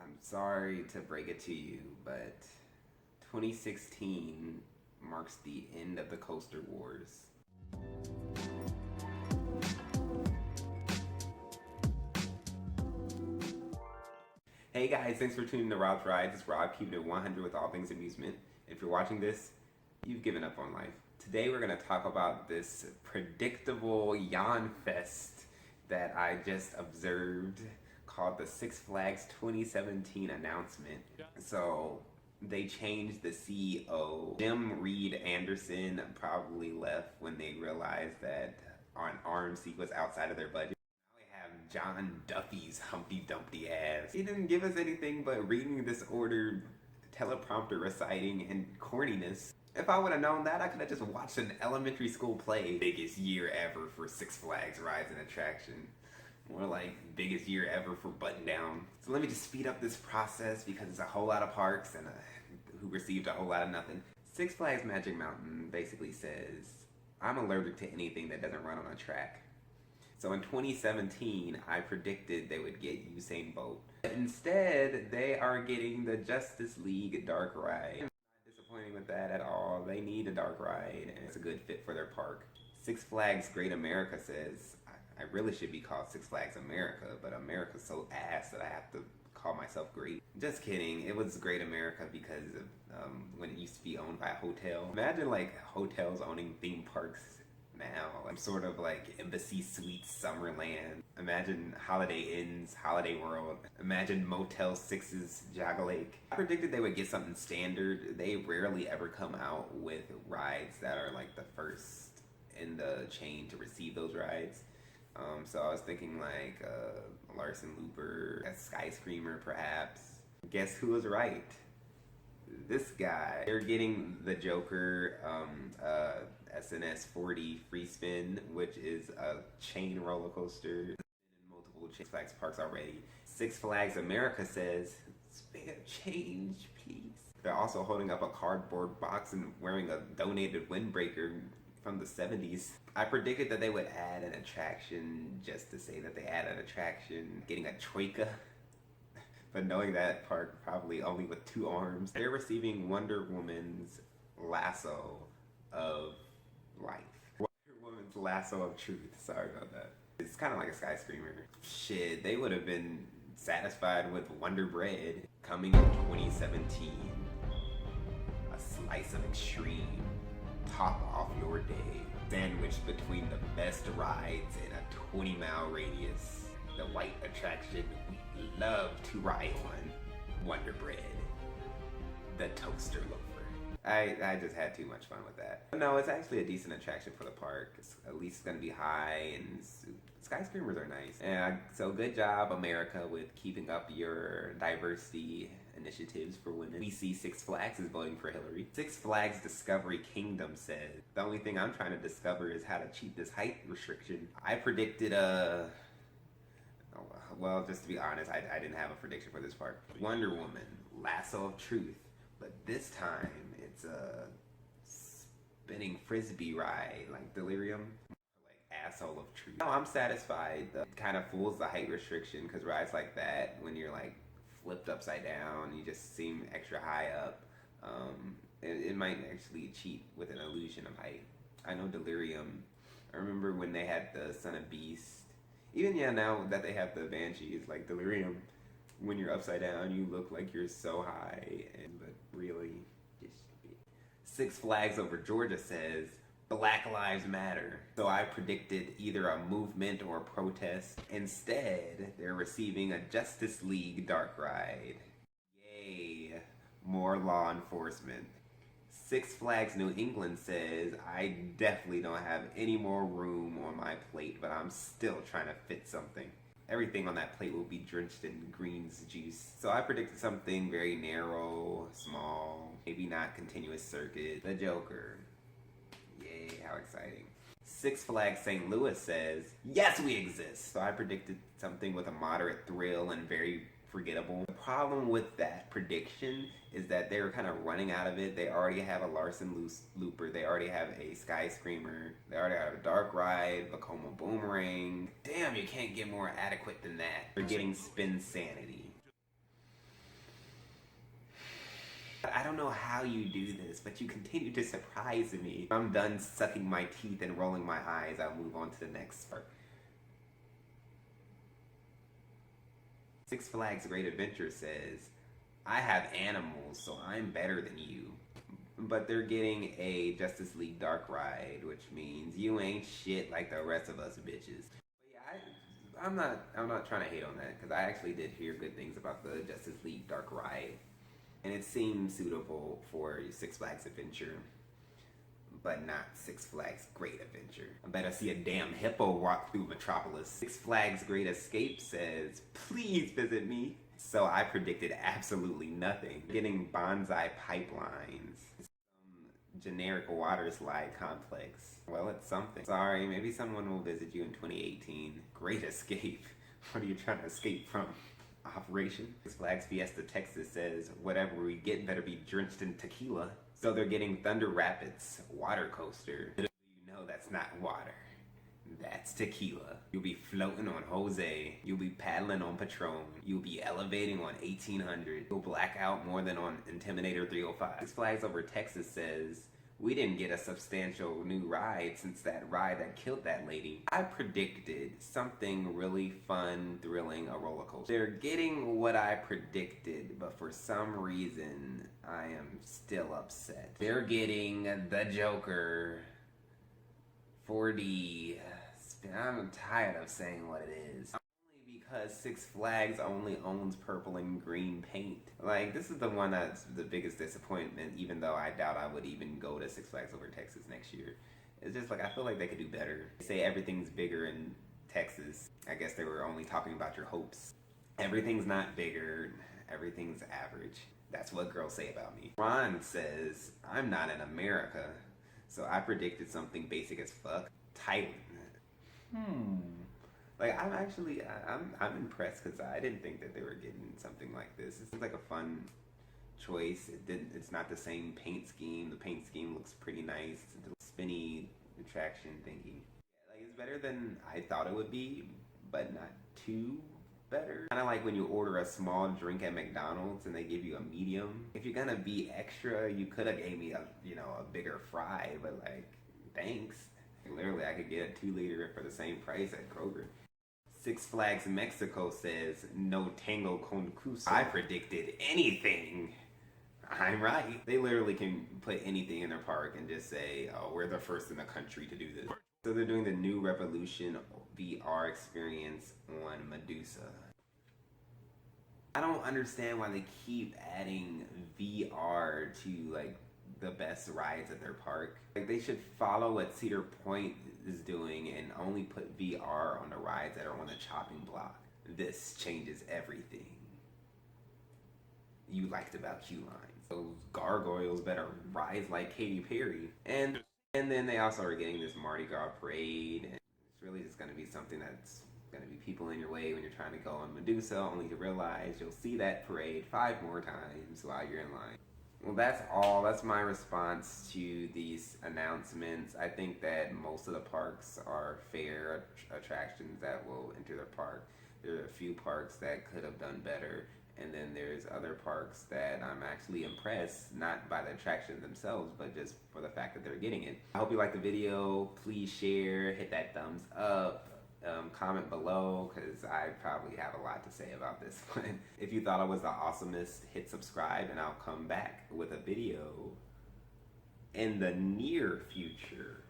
I'm sorry to break it to you, but 2016 marks the end of the Coaster Wars. Hey guys, thanks for tuning in to Rob's Rides. It's Rob, keeping it 100 with all things amusement. If you're watching this, you've given up on life. Today we're going to talk about this predictable yawn fest that I just observed called the Six Flags 2017 announcement. So they changed the CEO. Jim Reed Anderson probably left when they realized that an RMC was outside of their budget. John Duffy's Humpty Dumpty ass. He didn't give us anything but reading disorder, teleprompter reciting, and corniness. If I would have known that, I could have just watched an elementary school play. Biggest year ever for Six Flags Rides and Attraction. More like biggest year ever for Button Down. So let me just speed up this process because it's a whole lot of parks and who received a whole lot of nothing. Six Flags Magic Mountain basically says, I'm allergic to anything that doesn't run on a track. So in 2017, I predicted they would get Usain Bolt. Instead, they are getting the Justice League Dark Ride. I'm not disappointed with that at all. They need a dark ride, and it's a good fit for their park. Six Flags Great America says, I really should be called Six Flags America, but America's so ass that I have to call myself great. Just kidding. It was Great America because of when it used to be owned by a hotel. Imagine like hotels owning theme parks now. I'm sort of like Embassy Suites Summerland. Imagine Holiday Inns, Holiday World. Imagine Motel 6's Jogga Lake. I predicted they would get something standard. They rarely ever come out with rides that are like the first in the chain to receive those rides. So I was thinking like Larson Looper, a Skyscreamer perhaps. Guess who was right? This guy. They're getting the Joker SNS 40 free spin, which is a chain roller coaster in multiple Six Flags parks already. Six Flags America says, "Make a change, please." They're also holding up a cardboard box and wearing a donated windbreaker from the 70s. I predicted that they would add an attraction just to say that they add an attraction, getting a troika. But knowing that park probably only with 2 arms. They're receiving Wonder Woman's Lasso of Life. Wonder Woman's Lasso of Truth. Sorry about that. It's kind of like a Skyscreamer. Shit, they would have been satisfied with Wonder Bread coming in 2017. A slice of extreme. Top off your day. Sandwiched between the best rides in a 20-mile radius. The white attraction we love to ride on. Wonder Bread. The Toaster Loafer. I just had too much fun with that. No, it's actually a decent attraction for the park. It's at least going to be high, and skyscrapers are nice. And so good job, America, with keeping up your diversity initiatives for women. We see Six Flags is voting for Hillary. Six Flags Discovery Kingdom says, the only thing I'm trying to discover is how to cheat this height restriction. I predicted well, just to be honest, I didn't have a prediction for this park. Wonder Woman, Lasso of Truth. But this time, it's a spinning frisbee ride, like Delirium. Like Asshole of Truth. No, I'm satisfied. It kind of fools the height restriction, because rides like that, when you're like flipped upside down, you just seem extra high up. It might actually cheat with an illusion of height. I know Delirium. I remember when they had the Son of Beast. Even now that they have the Banshees, like Delirium, when you're upside down, you look like you're so high, but really, just Six Flags Over Georgia says, Black Lives Matter. So I predicted either a movement or a protest. Instead, they're receiving a Justice League dark ride. Yay, more law enforcement. Six Flags New England says, I definitely don't have any more room on my plate, but I'm still trying to fit something. Everything on that plate will be drenched in greens juice. So I predicted something very narrow, small, maybe not continuous circuit. The Joker. Yay, how exciting. Six Flags St. Louis says, yes, we exist. So I predicted something with a moderate thrill and very forgettable. The problem with that prediction is that they were kind of running out of it. They already have a Larson Looper. They already have a Skyscreamer. They already have a dark ride, Vekoma Boomerang. Damn, you can't get more adequate than that. They're getting Spin Sanity. I don't know how you do this, but you continue to surprise me. I'm done sucking my teeth and rolling my eyes. I'll move on to the next part. Six Flags Great Adventure says, I have animals, so I'm better than you. But they're getting a Justice League Dark Ride, which means you ain't shit like the rest of us bitches. But yeah, I'm not trying to hate on that, because I actually did hear good things about the Justice League Dark Ride. And it seems suitable for Six Flags Adventure, but not Six Flags Great Adventure. I better see a damn hippo walk through Metropolis. Six Flags Great Escape says, please visit me. So I predicted absolutely nothing. Getting bonsai pipelines. Some generic water slide complex. Well, it's something. Sorry, maybe someone will visit you in 2018. Great Escape. What are you trying to escape from? Operation. Flags Fiesta Texas says, whatever we get better be drenched in tequila. So they're getting Thunder Rapids water coaster. You know that's not water. That's tequila. You'll be floating on Jose. You'll be paddling on Patron. You'll be elevating on 1800. You'll black out more than on Intimidator 305. Six Flags Over Texas says, we didn't get a substantial new ride since that ride that killed that lady. I predicted something really fun, thrilling, a roller coaster. They're getting what I predicted, but for some reason, I am still upset. They're getting the Joker 4D. I'm tired of saying what it is. Because Six Flags only owns purple and green paint. Like, this is the one that's the biggest disappointment, even though I doubt I would even go to Six Flags Over Texas next year. It's just like, I feel like they could do better. They say everything's bigger in Texas. I guess they were only talking about your hopes. Everything's not bigger. Everything's average. That's what girls say about me. Ronde says, I'm not in America. So I predicted something basic as fuck. Thailand. Like, I'm impressed because I didn't think that they were getting something like this. This is like a fun choice. It's not the same paint scheme. The paint scheme looks pretty nice. It's a spinny attraction thingy. Yeah, like, it's better than I thought it would be, but not too better. Kind of like when you order a small drink at McDonald's and they give you a medium. If you're gonna be extra, you could have gave me a bigger fry, but like, thanks. Literally, I could get a 2-liter for the same price at Kroger. Six Flags Mexico says, no tango con Cuso. I predicted anything. I'm right. They literally can put anything in their park and just say, oh, we're the first in the country to do this. So they're doing the new Revolution VR experience on Medusa. I don't understand why they keep adding VR to, like, the best rides at their park. Like, they should follow what Cedar Point is doing and only put VR on the rides that are on the chopping block. This changes everything you liked about Q Lines. Those gargoyles better rise like Katy Perry. And then they also are getting this Mardi Gras parade. And it's really just gonna be something that's gonna be people in your way when you're trying to go on Medusa, only to realize you'll see that parade 5 more times while you're in line. Well, that's all. That's my response to these announcements. I think that most of the parks are fair attractions that will enter the park. There are a few parks that could have done better, and then there's other parks that I'm actually impressed, not by the attractions themselves, but just for the fact that they're getting it. I hope you liked the video. Please share, hit that thumbs up. Comment below, because I probably have a lot to say about this one. If you thought I was the awesomest, hit subscribe and I'll come back with a video in the near future.